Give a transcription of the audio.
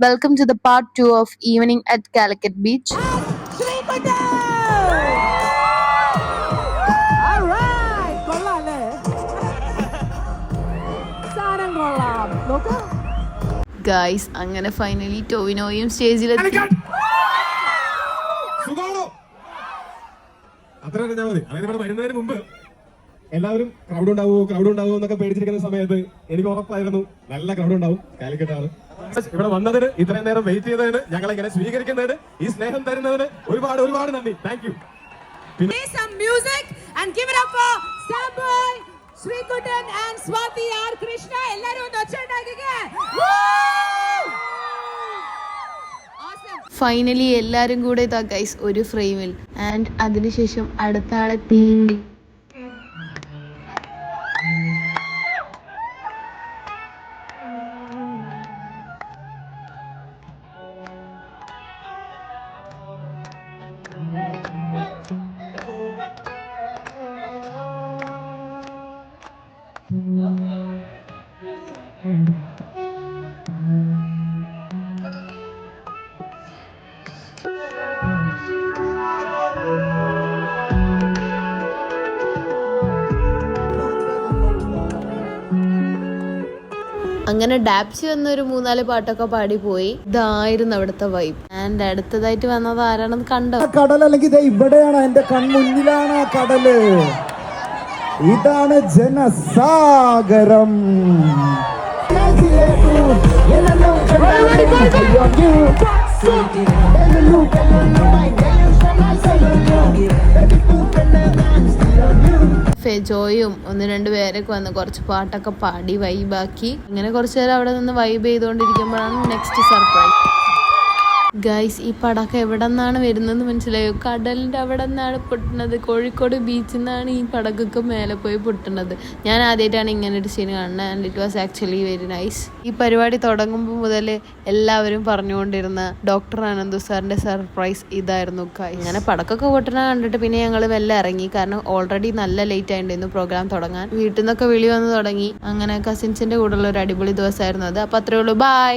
Welcome to the part 2 of Evening at Calicut Beach. Guys, അങ്ങനെ finally ടോവിനോയും സ്റ്റേജിലെത്തി. വരുന്നതിന് മുമ്പ് എല്ലാവരും ക്രൗഡ് ഉണ്ടാവോ എന്നൊക്കെ പേടിച്ചിരിക്കുന്ന സമയത്ത് എനിക്ക് ഉറപ്പായിരുന്നു നല്ല ക്രൗഡ് ഉണ്ടാവും. കാലിക്കറ്റാണ് ഇവിടെ വന്നതിന്, ഇത്രയും നേരം വെയിറ്റ് ചെയ്തതിന്, ഞങ്ങളെ ഇങ്ങനെ സ്വീകരിക്കുന്നതിന്, ഈ സ്നേഹം തരുന്നതിന് ഒരുപാട് നന്ദി. Thank you. Sreekuttan and Swati R. Krishna എല്ലാരും ഒന്ന് ഒച്ചയുണ്ടാക്കിക്കേ. ഫൈനലി എല്ലാരും കൂടെ ഇതാ ഗൈസ് ഒരു ഫ്രെയിമിൽ. ആൻഡ് അതിനുശേഷം അടുത്ത ആളെത്തി. അങ്ങനെ ഡാപ്സി വന്നൊരു 3-4 പാട്ടൊക്കെ പാടിപ്പോയി. ഇതായിരുന്നു അവിടുത്തെ വൈബ്. ആൻഡ് അടുത്തതായിട്ട് വന്നത് ആരാണെന്ന് കണ്ടോ? കടൽ അല്ലെങ്കിൽ ഇവിടെയാണ്, എന്റെ കൺമുന്നിലാണ് ആ കടല്. ഇതാണ് ജനസാഗരം. ഫെജോയും 1-2 പേരൊക്കെ വന്ന് കുറച്ച് പാട്ടൊക്കെ പാടി വൈബാക്കി. അങ്ങനെ കുറച്ചു നേരം അവിടെ നിന്ന് വൈബ് ചെയ്തുകൊണ്ടിരിക്കുമ്പോഴാണ് നെക്സ്റ്റ് സർപ്രൈസ്. ഗൈസ്, ഈ പടക്കം എവിടെ നിന്നാണ് വരുന്നത് മനസ്സിലായോ? കടലിൻ്റെ അവിടെ നിന്നാണ് പൊട്ടുന്നത്. കോഴിക്കോട് ബീച്ചിൽ നിന്നാണ് ഈ പടക്കൊക്കെ മേലെ പോയി പൊട്ടുന്നത്. ഞാൻ ആദ്യമായിട്ടാണ് ഇങ്ങനെ ഒരു സീൻ കാണുന്നത്. And it was actually very nice. ഈ പരിപാടി തുടങ്ങുമ്പോൾ മുതൽ എല്ലാവരും പറഞ്ഞുകൊണ്ടിരുന്ന ഡോക്ടർ ആനന്ദു സാറിൻ്റെ സർപ്രൈസ് ഇതായിരുന്നു ഗൈസ്. ഇങ്ങനെ പടക്കൊക്കെ പൊട്ടണ കണ്ടിട്ട് പിന്നെ ഞങ്ങൾ വെല്ല ഇറങ്ങി. കാരണം ഓൾറെഡി നല്ല ലേറ്റ് ആയിട്ടുണ്ടായിരുന്നു പ്രോഗ്രാം തുടങ്ങാൻ. വീട്ടിൽ നിന്നൊക്കെ വിളി വന്ന് തുടങ്ങി. അങ്ങനെ കസിൻസിൻ്റെ കൂടെയുള്ള ഒരു അടിപൊളി ദിവസമായിരുന്നു അത്. അപ്പോൾ അത്രേ ഉള്ളൂ. ബൈ.